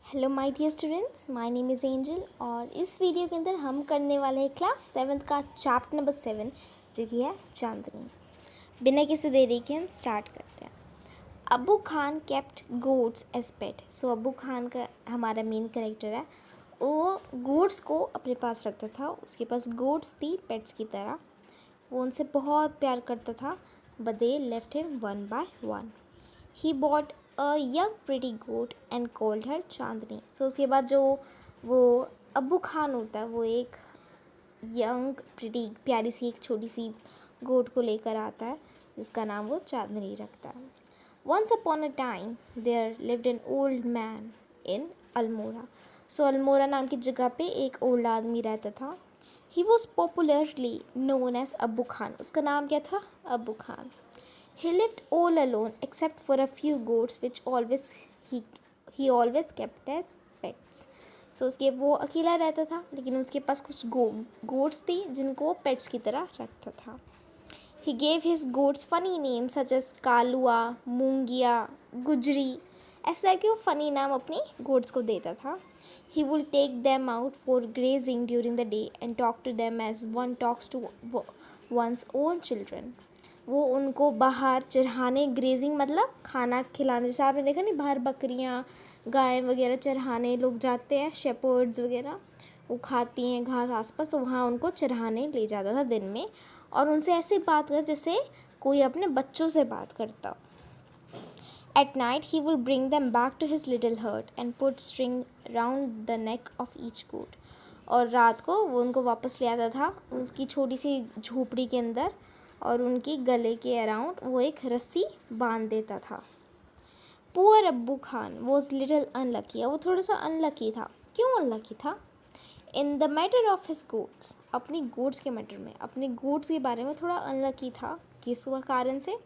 Hello my dear students, my name is Angel और इस video के अंदर हम करने वाले हैं क्लास 7th का चैप्टर नंबर 7 जो कि है चांदनी। बिना किसी देरी के हम स्टार्ट करते हैं। Abbu Khan kept goats as pet. So Abbu Khan का हमारा मेन कैरेक्टर है। वो गोट्स को अपने पास रखता था। उसके पास गोट्स थी पेट्स की तरह। वो उनसे बहुत प्यार करता था। But they left him one by one. He bought a young pretty goat and called her Chandni. So उसके बाद जो वो अब्बू खान होता है वो एक यंग प्रिटी प्यारी सी एक छोटी सी गोट को लेकर आता है जिसका नाम वो चांदनी रखता है। Once upon a time there lived an old man in Almora. So Almora नाम की जगह पे एक ओल्ड आदमी रहता था। He was popularly known as Abbu Khan. उसका नाम क्या था? अब्बू Khan. He lived all alone except for a few goats which he always kept as pets. So उसके वो अकेला रहता था लेकिन उसके पास कुछ goats थी जिनको वो pets की तरह रखता था. He gave his goats funny names such as Kalua, मूंगिया, गुजरी. ऐसा कि वो funny नाम अपनी goats को देता था. He would take them out for grazing during the day and talk to them as one talks to one's own children. वो उनको बाहर चराने, ग्रेजिंग मतलब खाना खिलाने, जैसे आपने देखा नहीं बाहर बकरियाँ गाय वगैरह चराने लोग जाते हैं, शेपर्ड्स वगैरह वो खाती हैं घास आसपास, तो वहाँ उनको चराने ले जाता था दिन में और उनसे ऐसे बात कर जैसे कोई अपने बच्चों से बात करता. At night he will bring them back to his little hut and put string round the neck of each goat. और रात को वो उनको वापस ले आता था उसकी छोटी सी झोपड़ी के अंदर और उनकी गले के अराउंड वो एक रस्सी बांध देता था. पुअर अब्बू खान वॉज लिटिल अनलकी. वो थोड़ा सा अनलकी था. क्यों अनलकी था? In the matter of his goats. अपनी गोट्स के मैटर में, अपने गोट्स के बारे में थोड़ा अनलकी था. किस कारण से?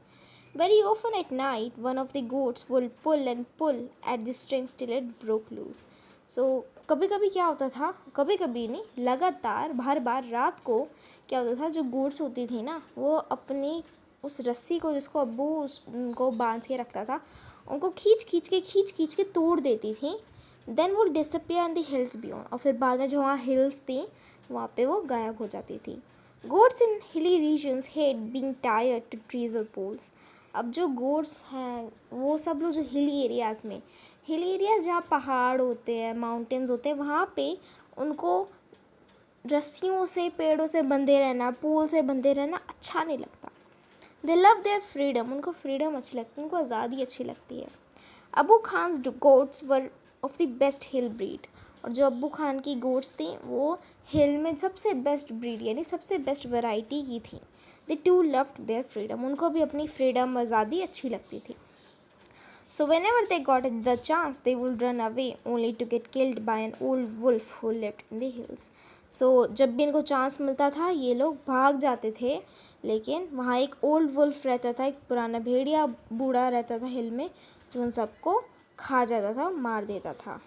Very often at night one of the goats will pull and pull at the strings till it broke loose. So कभी कभी क्या होता था, कभी कभी नहीं, लगातार बार बार रात को क्या होता था, जो गोट्स होती थी ना वो अपनी उस रस्सी को जिसको अब्बू उनको बांध के रखता था उनको खींच के तोड़ देती थी. देन वो disappear in the hills beyond. और फिर बाद में जो वहाँ हिल्स थी वहाँ पे वो गायब हो जाती थी. Goats in hilly regions hate being टायर्ड टू ट्रीज और पोल्स. अब जो गोट्स हैं वो सब लोग जो हिली एरियाज़ जहाँ पहाड़ होते हैं, माउंटेन्स होते हैं, वहाँ पे उनको रस्सियों से, पेड़ों से बंधे रहना, पोल से बंधे रहना अच्छा नहीं लगता. They love their freedom. उनको फ्रीडम अच्छी लगती है, उनको आज़ादी अच्छी लगती है. Abu Khan's goats were of the best hill breed. और जो अब्बू खान की गोट्स थी वो हिल में सबसे बेस्ट ब्रीड यानी सबसे बेस्ट वैरायटी की थी. The two loved there freedom. उनको भी अपनी फ्रीडम, आज़ादी अच्छी लगती थी. So whenever they got the chance, they would run away only to get killed by an old wolf who lived in the hills. So जब भी इनको चांस मिलता था ये लोग भाग जाते थे, लेकिन वहाँ एक ओल्ड वुल्फ रहता था, एक पुराना भेड़िया बूढ़ा रहता था हिल में, जो उन सबको खा जाता था, मार देता था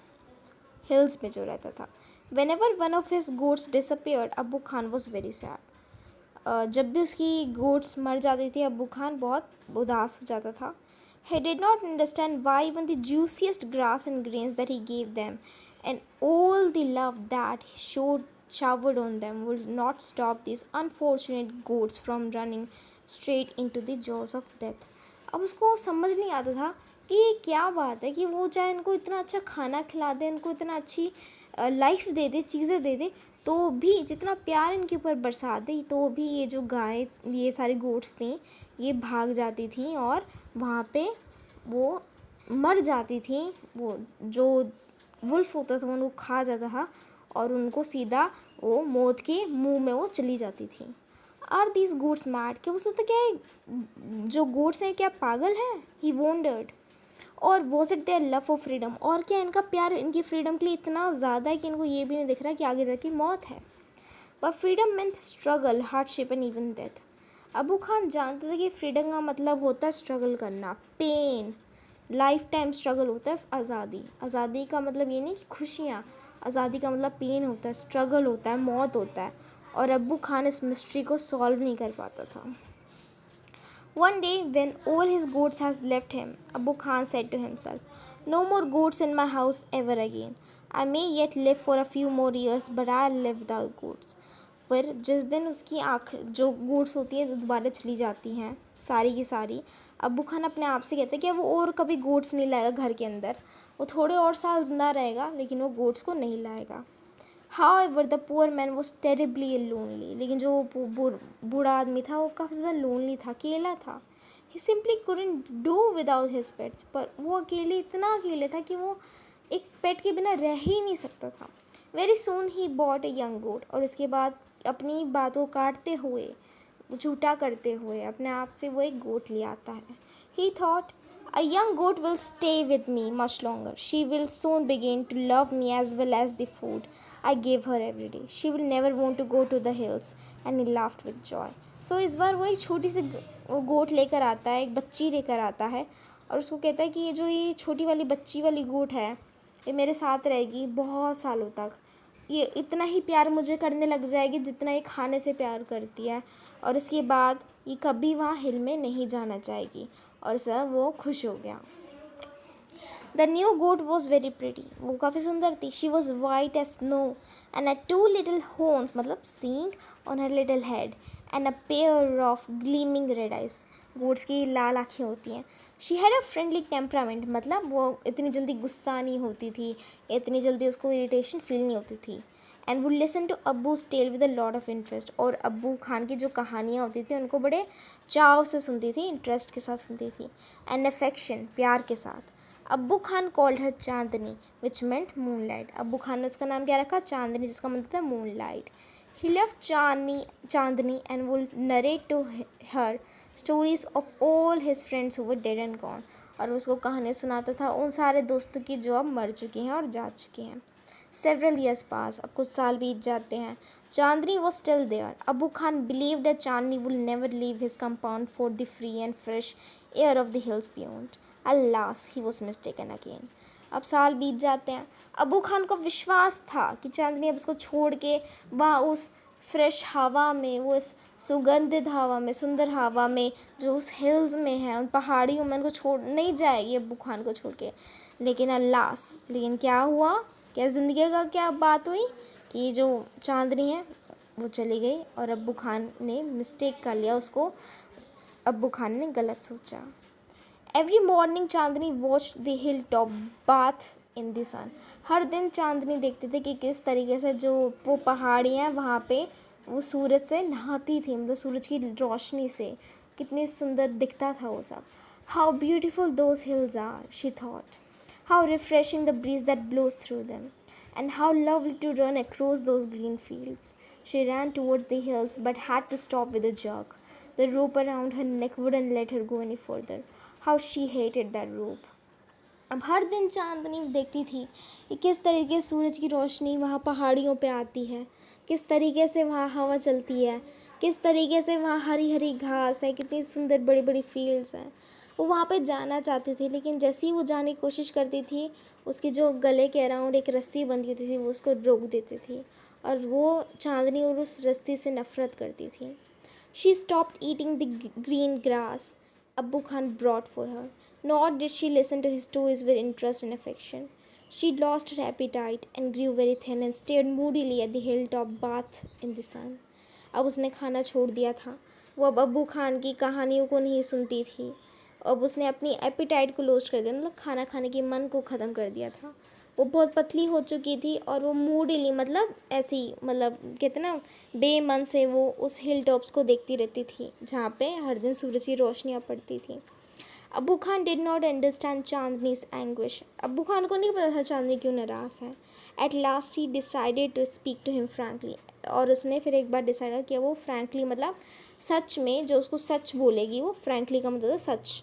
हिल्स में जो रहता था. Whenever one of his goats disappeared, अब्बू खान was very sad. जब भी उसकी गोट्स मर जाती थी अब्बू खान बहुत उदास हो जाता था. He did not understand why even the juiciest grass and grains that he gave them and all the love that he showered on them would not stop these unfortunate goats from running straight into the jaws of death. अब उसको समझ नहीं आता था कि ये क्या बात है कि वो चाहे इनको इतना अच्छा खाना खिला दे, इनको इतना अच्छी लाइफ दे दे, चीज़ें दे दे, तो भी जितना प्यार इनके ऊपर बरसा दे तो भी ये जो गाय, ये सारी गोट्स थी ये भाग जाती थी और वहाँ पे वो मर जाती थी. वो जो वुल्फ होता था वो उनको खा जाता था और उनको सीधा वो मौत के मुंह में वो चली जाती थी. Are these goats mad. क्या वो सोचता क्या है जो गोट्स हैं क्या पागल हैं? ही वॉन्डर्ड. और was it their love for freedom. और क्या इनका प्यार इनकी फ्रीडम के लिए इतना ज़्यादा है कि इनको ये भी नहीं दिख रहा कि आगे जाके मौत है. But freedom means struggle, hardship and even death. Abu Khan जानते थे कि फ्रीडम का मतलब होता है स्ट्रगल करना, पेन, लाइफ टाइम स्ट्रगल होता है. आज़ादी का मतलब ये नहीं कि खुशियाँ, आज़ादी का मतलब पेन होता है, स्ट्रगल होता है, मौत होता है. और अब्बू खान इस मिस्ट्री को सॉल्व नहीं कर पाता था. One day when all his goats has left him, Abu Khan said to himself, No more goats in my house ever again. I may yet live for a few more years, but I'll live without goats. फिर जिस दिन उसकी आँख जो goats होती है दोबारा चली जाती हैं सारी की सारी, अब्बू खान अपने आप से कहते हैं कि वो और कभी गोट्स नहीं लाएगा घर के अंदर, वो थोड़े और साल ज़िंदा रहेगा लेकिन वो गोट्स को नहीं लाएगा. However, the poor man was terribly lonely. लेकिन जो बूढ़ा आदमी था वो काफ़ी ज़्यादा लोनली था, अकेला था. He simply couldn't do without his pets. पर वो इतना अकेले था कि वो एक पेट के बिना रह ही नहीं सकता था. Very soon he bought a young goat. और इसके बाद अपनी बातों काटते हुए, झूठा करते हुए अपने आप से वो एक गोट ले आता है. He thought, a young goat will stay with me much longer. She will soon begin to love me as well as the food I gave her every day. She will never want to go to the hills. And he laughed with joy. So इस बार वो एक छोटी सी गोट लेकर आता है, एक बच्ची लेकर आता है और उसको कहता है कि ये छोटी वाली बच्ची वाली गोट है ये मेरे साथ रहेगी बहुत सालों तक. ये इतना ही प्यार मुझे करने लग जाएगी जितना ये खाने से प्यार करती है, और इसके बाद ये कभी वहाँ हिल में नहीं जाना चाहेगी. और सब वो खुश हो गया. The new goat was very pretty. वो काफ़ी सुंदर थी. She was white as snow and a 2 little horns मतलब सींग on her little head and a pair of gleaming red eyes. Goats की लाल आँखें होती हैं. She had a friendly temperament मतलब वो इतनी जल्दी गुस्सा नहीं होती थी, इतनी जल्दी उसको इरिटेशन फील नहीं होती थी. And would listen to Abbu's tale with a lot of interest. और अब्बू खान की जो कहानियाँ होती थी उनको बड़े चाव से सुनती थी, इंटरेस्ट के साथ सुनती थी. एंड अफेक्शन प्यार के साथ. अब्बू खान कॉल्ड हर चांदनी विच मेंट मून लाइट. अब्बू खान ने उसका नाम क्या रखा? चांदनी, जिसका मतलब था moonlight. He loved Chandni and would narrate to her stories of all his friends who were dead and gone. और उसको कहानी सुनाता था उन सारे दोस्तों की जो अब मर चुकी हैं और जा चुकी हैं. Several years pass. अब कुछ साल बीत जाते हैं. Chandni was still there. Abu Khan believed that Chandni would never leave his compound for the free and fresh air of the hills beyond. Alas, he was mistaken again. अब साल बीत जाते हैं. अबू खान को विश्वास था कि चांदनी अब उसको छोड़ के वहाँ उस फ्रेश हवा में, वो इस सुगंधित हवा में, सुंदर हवा में जो उस हिल्स में है, उन पहाड़ियों में उनको छोड़ नहीं जाएगी अबू खान को छोड़ के. लेकिन क्या हुआ? क्या ज़िंदगी का क्या बात हुई कि जो चांदनी है वो चली गई और अब्बू खान ने मिस्टेक कर लिया, उसको अब्बू खान ने गलत सोचा. Every morning Chandni watch the hill top bath in the sun. हर दिन चांदनी देखते थे कि किस तरीके से जो वो पहाड़ियाँ वहाँ पे वो सूरज से नहाती थी, मतलब सूरज की रोशनी से कितनी सुंदर दिखता था वो सब. How beautiful those hills are, she thought. How refreshing the breeze that blows through them, and how lovely to run across those green fields. She ran towards the hills but had to stop with a jerk. The rope around her neck wouldn't let her go any further. How she hated that rope. अब हर दिन चांदनी देखती थी कि किस तरीके से सूरज की रोशनी वहाँ पहाड़ियों पे आती है, किस तरीके से वहाँ हवा चलती है, किस तरीके से वहाँ हरी हरी घास है, कितनी सुंदर बड़ी बड़ी फील्ड्स हैं. वो वहाँ पे जाना चाहती थी लेकिन जैसे ही वो जाने की कोशिश करती थी उसके जो गले के अराउंड एक रस्सी बंधी होती थी वो उसको रोक देती थी और वो चांदनी और उस रस्सी से नफ़रत करती थी. She stopped eating the green grass Abu Khan brought for her, nor did she listen to his stories with interest and affection. She lost her appetite and grew very thin and stared moodily at the hilltop bath in the sun. अब उसने खाना छोड़ दिया था. वो अब अब्बू खान की कहानियों को नहीं सुनती थी. अब उसने अपनी एपिटाइट को लॉस्ट कर दिया, मतलब खाना खाने की मन को ख़त्म कर दिया था. वो बहुत पतली हो चुकी थी और वो मूडली मतलब ऐसी मतलब कहते ना बेमन से वो उस हिल टॉप्स को देखती रहती थी जहाँ पे हर दिन सूरज की रोशनियाँ पड़ती थी. Abu Khan did not understand Chandni's anguish. Abu Khan को नहीं पता था चांदनी क्यों नाराज़ है. At last he decided to speak to him frankly. और उसने फिर एक बार डिसाइड किया वो फ्रैंकली मतलब सच में जो उसको सच बोलेगी, वो फ्रैंकली का मतलब सच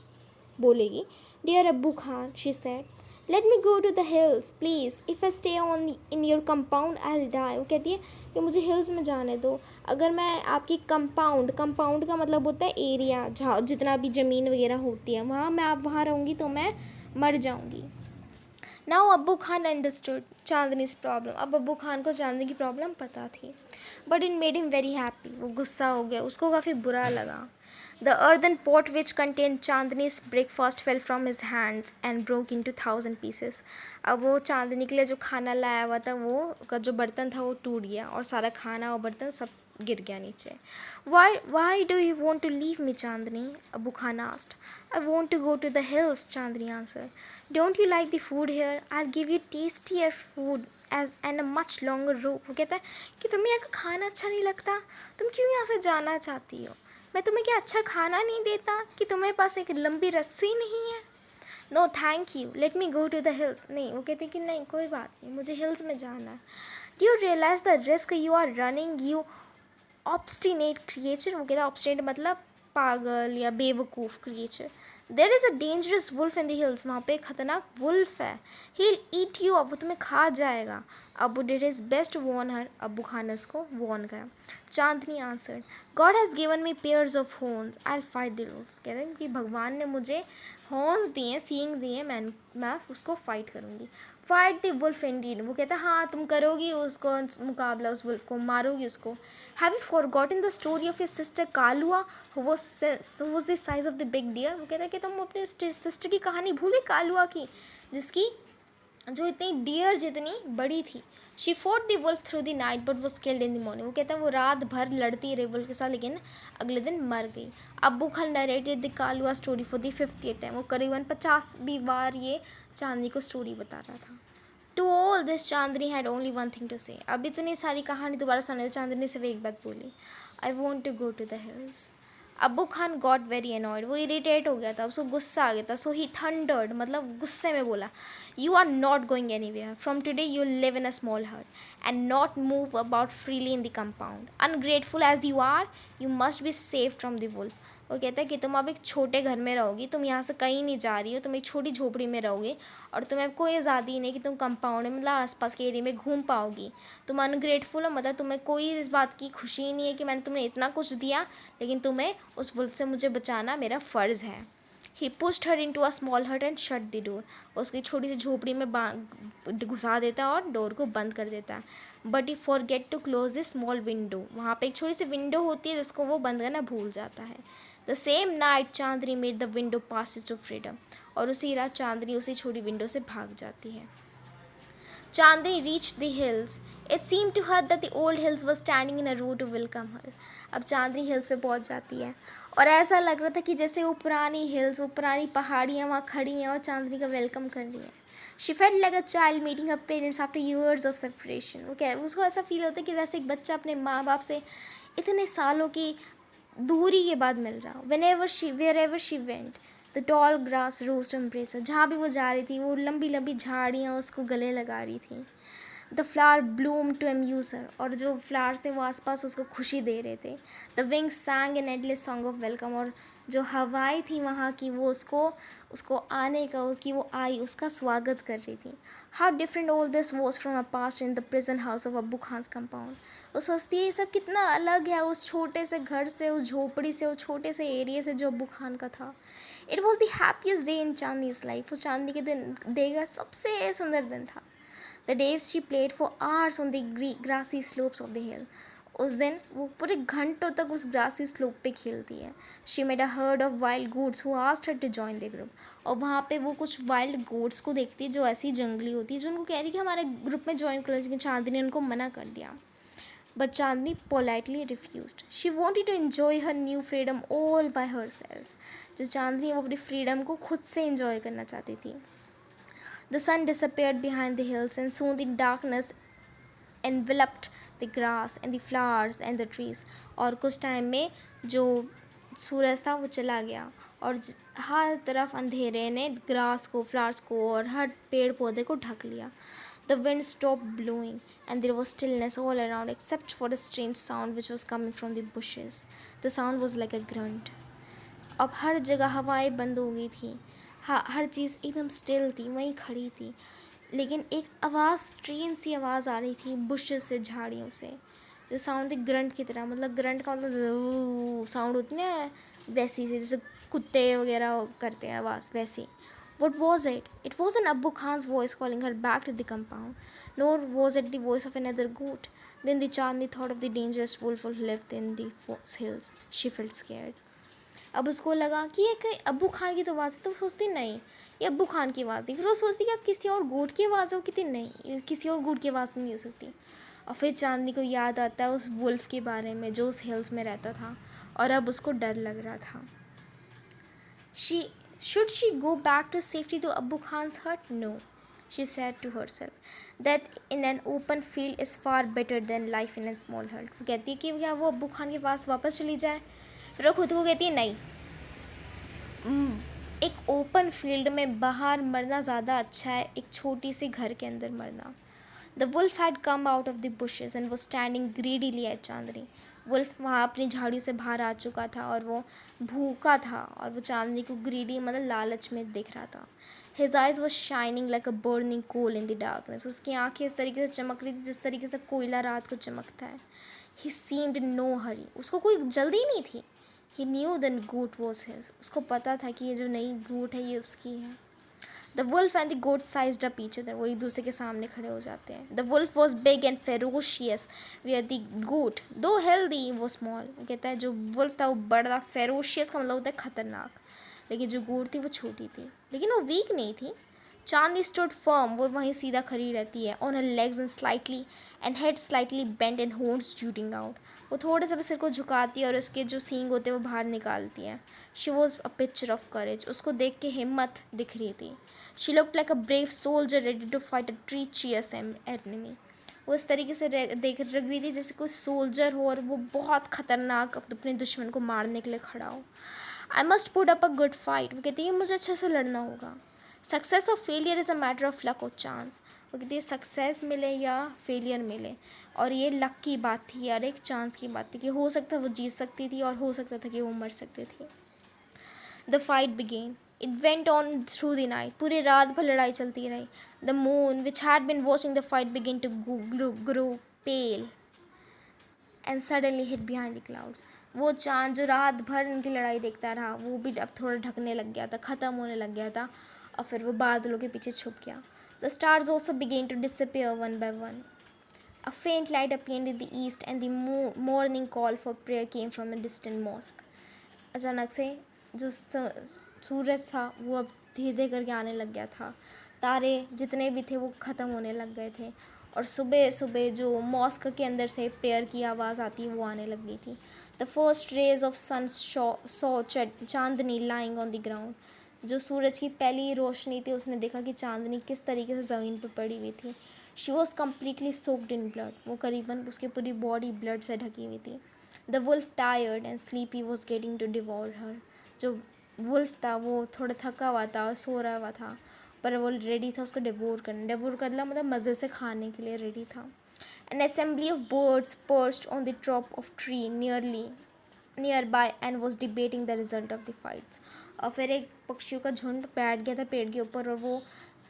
बोलेगी. Dear Abbu Khan, she said, let me go to the hills please. If I stay on in your compound I will die. वो कहती है कि मुझे हिल्स में जाने दो. अगर मैं आपकी कंपाउंड का मतलब होता है एरिया जहाँ जितना भी ज़मीन वगैरह होती है वहाँ मैं आप वहाँ रहूँगी तो मैं मर जाऊँगी. नाउ अब्बू खान अंडरस्टूड चांदनीज प्रॉब्लम. अब अब्बू खान को चांदनी की प्रॉब्लम पता थी. But it made him very happy. वो गुस्सा हो गया, उसको काफ़ी बुरा लगा. The earthen pot which contained Chandni's breakfast fell from his hands and broke into 1,000 pieces. अब वो चांदनी के लिए जो खाना लाया हुआ था वो का जो बर्तन था वो टूट गया और सारा खाना और बर्तन सब गिर गया नीचे. Why do you want to leave me, Chandni? Abu Khan asked. I want to go to the hills, Chandni answered. Don't you like the food here? I'll give you tastier food and a much longer rope. वो कहता है कि तुम्हें यहाँ का खाना अच्छा नहीं लगता, तुम क्यों यहाँ से जाना चाहती हो? मैं तुम्हें क्या अच्छा खाना नहीं देता कि तुम्हारे पास एक लंबी रस्सी नहीं है? No thank you, let me go to the hills. नहीं, वो कहते कि नहीं कोई बात नहीं, मुझे हिल्स में जाना है. Do you realize the risk you are running, you obstinate creature. वो कहता है ऑब्स्टिनेट मतलब पागल या बेवकूफ़ creature. There is a dangerous wolf in the hills. वहाँ पे खतरनाक वुल्फ है. He eat you. अब वो तुम्हें खा जाएगा. Abu did his best warn her. Abu Khan ने उसको वॉर्न करा. Chandni answered, God has given me pairs of horns, I will fight the wolf. कहते हैं कि भगवान ने मुझे हॉर्न्स दिए, सींग दिए, मैं उसको फाइट करूँगी. Fight the wolf indeed. वो कहता है हाँ तुम करोगी उसको मुकाबला, उस वुल्फ को मारोगी उसको. Have you forgotten the story of your sister Kalua who was the size of the big deer. वो कहता है कि तुम अपने सिस्टर की कहानी भूले, कालुआ की, जिसकी जो इतनी डियर जितनी बड़ी थी. She fought the wolf through the night but was killed in the morning. वो कहता है वो रात भर लड़ती रही वुल्फ के साथ लेकिन अगले दिन मर गई. Abu Khan narrated the Kalua story for the 50th time. वो करीबन 50वीं बार ये चांदनी को स्टोरी बता रहा था. To all this Chandni had only one thing to say. अब इतनी सारी कहानी दोबारा सुनने चांदनी सिर्फ एक बात बोली, I want to go to the hills. Abu Khan got very annoyed. वो इरीटेट हो गया था, उसको गुस्सा आ गया था. सो ही थंडर्ड मतलब गुस्से में बोला, you are not going anywhere. From today you live in a small hut and not move about freely in the compound. Ungrateful as you are, you must be safe from the wolf. वो कहता है कि तुम अब एक छोटे घर में रहोगी, तुम यहाँ से कहीं नहीं जा रही हो, तुम एक छोटी झोपड़ी में रहोगे और तुम्हें कोई आज़ादी नहीं कि तुम कंपाउंड में मतलब आसपास के एरिया में घूम पाओगी. तुम अनग्रेटफुल हो मतलब तुम्हें कोई इस बात की खुशी नहीं है कि मैंने तुम्हें इतना कुछ दिया, लेकिन तुम्हें उस वुल्फ से मुझे बचाना मेरा फ़र्ज़ है. He pushed her into a small hut and shut the door. उसकी छोटी सी झोपड़ी में घुसा देता है और डोर को बंद कर देता है. But he forget to close the small window. वहाँ पे एक छोटी सी विंडो होती है जिसको वो बंद करना भूल जाता है. The same night Chandni made the window passage to freedom. और उसी रात चांदनी उसी छोटी विंडो से भाग जाती है. Chandni reached the hills. It seemed to her that the old hills were standing in a row to welcome her. अब चांदनी हिल्स पे पहुंच जाती है और ऐसा लग रहा था कि जैसे वो पुरानी हिल्स, वो पुरानी पहाड़ियाँ वहाँ खड़ी हैं और चांदनी का वेलकम कर रही हैं. She felt like a child meeting her parents after years of separation. उसको ऐसा फील होता है कि जैसे एक बच्चा अपने माँ बाप से इतने सालों की दूरी के बाद मिल रहा. Wherever she went, the tall grass rose to embrace. जहाँ भी वो जा रही थी वो लंबी लंबी झाड़ियाँ उसको गले लगा रही थी. The flower bloom to amuse her. और जो फ्लावर्स थे वो आसपास उसको खुशी दे रहे थे. The wings सैंग an endless song of welcome. और जो हवाएं थी वहाँ की वो उसको आने का, कि वो आई उसका स्वागत कर रही थी. How different all this was from a past in the present house of Abu Khan's compound. वो सोचती है ये सब कितना अलग है उस छोटे से घर से, उस झोपड़ी से, उस छोटे से एरिया से जो अबू खान का था. It was the happiest day in Chandni's life. वो चांदनी के डे का सबसे सुंदर दिन था. The days she played for hours on the grassy slopes of the hill. उस दिन वो पूरे घंटों तक उस ग्रासी स्लोप पे खेलती है. She made a herd of wild goats who asked her to join the group. और वहाँ पे वो कुछ वाइल्ड गोट्स को देखती है जो ऐसी जंगली होती है, जो उनको कह रही कि हमारे ग्रुप में ज्वाइन कर, लेकिन चांदनी ने उनको मना कर दिया. But Chandni politely refused. She wanted to enjoy her new freedom all by herself. जो चांदनी वो अपनी फ्रीडम को खुद से enjoy करना चाहती थी. The sun disappeared behind the hills and soon the darkness enveloped the grass and the flowers and the trees. और कुछ टाइम में जो सूरज था वो चला गया और हर तरफ अंधेरे ने ग्रास को, फ्लावर्स को और हर पेड़ पौधे को ढक लिया. The wind stopped blowing and there was stillness all around except for a strange sound which was coming from the bushes. The sound was like a grunt. अब हर जगह हवाएं बंद हो गई थी. हर चीज़ एकदम स्टिल थी, वहीं खड़ी थी. लेकिन एक आवाज़, ट्रेन सी आवाज़ आ रही थी बुशेस से, झाड़ियों से. जो साउंड थी ग्रंट की तरह, मतलब ग्रंट का मतलब साउंड होती ना वैसी सी, जैसे कुत्ते वगैरह करते हैं आवाज़ वैसी. What was it? It wasn't Abu Khan's voice calling her back to the compound, nor was it the voice of another goat. Then the Chandni thought of the dangerous wolf who lived in the hills. She felt scared. अब उसको लगा कि ये कहीं अब्बू खान की तो आवाज़ है, तो वो सोचती नहीं ये अब्बू खान की आवाज़ थी। फिर वो सोचती कि अब किसी और गोट की आवाज़ हो, कितनी नहीं, ये किसी और गोट की आवाज़ में नहीं हो सकती। और फिर चांदनी को याद आता है उस वुल्फ के बारे में जो उस हिल्स में रहता था, और अब उसको डर लग रहा था। Should she go back to safety to Abu Khan's hut? No, she said to herself. That in an open field is far better than life in a small hut. वो कहती है कि क्या वो अब्बू खान के पास वापस चली जाए, फिर वो खुद को कहती है नहीं, एक ओपन फील्ड में बाहर मरना ज़्यादा अच्छा है एक छोटी सी घर के अंदर मरना। The wolf had come out of the bushes and was standing greedily at Chandni. Wolf वहाँ अपनी झाड़ियों से बाहर आ चुका था और वो भूखा था और वो चांदनी को ग्रीडी मतलब लालच में देख रहा था। His eyes were shining like a burning coal in the darkness। उसकी आंखें इस तरीके से चमक रही थी जिस तरीके से कोयला रात को चमकता है। He seemed in no hurry। उसको कोई जल्दी नहीं थी। He knew the goat was his। उसको पता था कि ये जो नई गोट है ये उसकी है। The wolf and the goat sized up each other। वो एक दूसरे के सामने खड़े हो जाते हैं। The wolf was big and ferocious, where the goat, though healthy, was small। वो कहता है जो wolf था वो बड़ा, ferocious का मतलब होता है खतरनाक, लेकिन जो गोट थी वो छोटी थी, लेकिन वो वीक नहीं थी। चांदनी stood firm। वो वहीं सीधा खड़ी रहती है। On her legs and head slightly bent and horns jutting out। वो थोड़े से भी सिर को झुकाती है और उसके जो सींग होते हैं वो बाहर निकालती है। She was a picture of courage। उसको देख के हिम्मत दिख रही थी। She looked like a brave soldier ready to fight a treacherous enemy। वो इस तरीके से देख लग रही थी जैसे कोई सोल्जर हो और वो बहुत ख़तरनाक अपने दुश्मन को मारने के लिए खड़ा हो। I must put up a good fight। वो कहती है मुझे अच्छे से लड़ना होगा। सक्सेस और failure is a matter of luck और चांस। वो कहती है सक्सेस मिले या फेलियर मिले, और ये लक की बात थी यार, एक चांस की बात थी कि हो सकता है वो जीत सकती थी और हो सकता था कि वो मर सकती थी। The fight began. It went on through the night. पूरी रात भर लड़ाई चलती रही। The moon which had been watching the fight began to grow pale and suddenly hid behind the clouds. वो चांद जो रात भर इनकी लड़ाई देखता रहा वो भी अब थोड़ा ढकने लग गया था, ख़त्म होने लग गया था, और फिर वो बादलों के पीछे छुप गया। The stars also began to disappear one by one. A faint light appeared in the east and the morning call for prayer came from a distant mosque। अचानक से जो सूरज था वो अब धीरे धीरे करके आने लग गया था। तारे जितने भी थे वो ख़त्म होने लग गए थे, और सुबह सुबह जो मॉस्क के अंदर से प्रेयर की आवाज़ आती है वो आने लग गई थी। The first rays of sun saw Chandni lying on the ground. जो सूरज की पहली रोशनी थी उसने देखा कि चांदनी किस तरीके से ज़मीन पर पड़ी हुई थी। She was completely soaked in blood. वो करीबन उसकी पूरी बॉडी ब्लड से ढकी हुई थी। The wolf tired and sleepy was getting to devour her. जो वुल्फ था वो थोड़ा थका हुआ था और सो रहा हुआ था, पर वो रेडी था उसको डिवोर करना मतलब मज़े से खाने के लिए रेडी था। An assembly of birds perched on the top of tree nearby and was debating the result of the fights. और फिर एक पक्षियों का झुंड बैठ गया था पेड़ के ऊपर और वो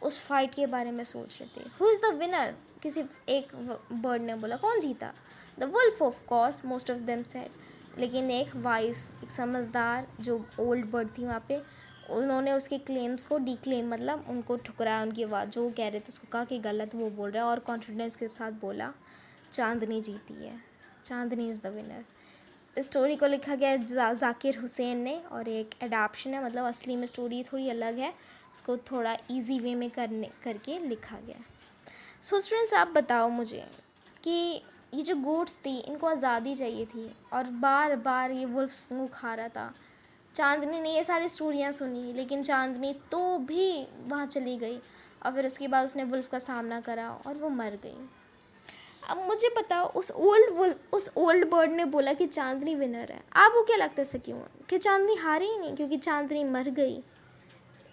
उस फाइट के बारे में सोच रहे थे। Who is the winner? किसी एक बर्ड ने बोला, कौन जीता? The wolf of course, most of them said. लेकिन एक वाइस, एक समझदार जो ओल्ड बर्ड थी वहाँ पे, उन्होंने उसके क्लेम्स को डिक्लेम मतलब उनको ठुकराया, उनकी आवाज़ जो कह रहे थे उसको कहा कि गलत वो बोल रहा है, और कॉन्फिडेंस के साथ बोला चांदनी जीती है, चांदनी इज़ द विनर। इस स्टोरी को लिखा गया है जाकिर हुसैन ने, और एक एडाप्शन है मतलब असली में स्टोरी थोड़ी अलग है, उसको थोड़ा इजी वे में करके लिखा गया। सो स्टूडेंट्स आप बताओ मुझे कि ये जो गोट्स थी इनको आज़ादी चाहिए थी और बार बार ये वुल्फ्स को खा रहा था। चांदनी ने ये सारी स्टोरियाँ सुनी, लेकिन चांदनी तो भी वहाँ चली गई और फिर उसके बाद उसने वुल्फ का सामना करा और वो मर गई। अब मुझे बताओ उस ओल्ड बर्ड ने बोला कि चांदनी विनर है। आपको क्या लगता है ऐसा क्यों है कि चांदनी हारी ही नहीं? क्योंकि चांदनी मर गई,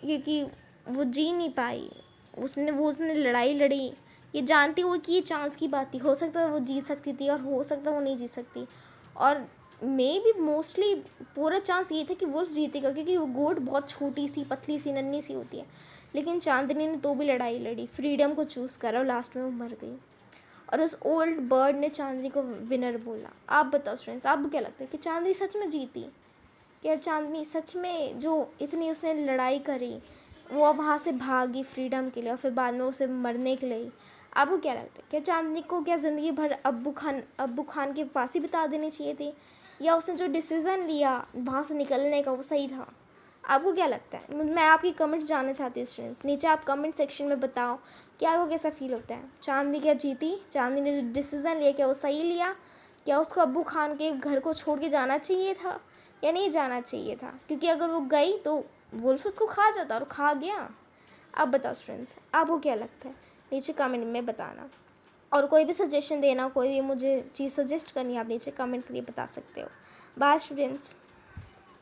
क्योंकि वो जी नहीं पाई, उसने लड़ाई लड़ी ये जानती हुई कि ये चांस की बात थी। हो सकता है वो जीत सकती थी और हो सकता है वो नहीं जीत सकती, और मे बी मोस्टली पूरा चांस ये था कि वुल्फ जीतेगा क्योंकि वो गोट बहुत छोटी सी पतली सी नन्ही सी होती है। लेकिन चांदनी ने तो भी लड़ाई लड़ी, फ्रीडम को चूज़ करा और लास्ट में वो मर गई, और उस ओल्ड बर्ड ने चांदनी को विनर बोला। आप बताओ स्टूडेंट्स, आपको क्या लगता है कि चांदनी सच में जीती? क्या चांदनी सच में जो इतनी उसने लड़ाई करी वो अब वहाँ से भागी फ्रीडम के लिए और फिर बाद में उसे मरने के लिए? आपको क्या लगता है क्या चांदनी को क्या ज़िंदगी भर अब्बू खान के पास ही बिता देनी चाहिए थी, या उसने जो डिसीज़न लिया वहाँ से निकलने का वो सही था? आपको क्या लगता है? मैं आपकी कमेंट्स जानना चाहती हूँ स्टूडेंट्स। नीचे आप कमेंट सेक्शन में बताओ कि आपको कैसा फील होता है। चांदनी क्या जीती? चांदनी ने जो डिसीज़न लिया क्या वो सही लिया? क्या उसको अब्बू खान के घर को छोड़ के जाना चाहिए था या नहीं जाना चाहिए था? क्योंकि अगर वो गई तो वुल्फ उसको खा जाता और खा गया। अब बताओ स्टूडेंट्स, आपको क्या लगता है? नीचे कमेंट में बताना। और कोई भी सजेशन देना, कोई भी मुझे चीज़ सजेस्ट करनी है, आप नीचे कमेंट करके बता सकते हो। Bye students.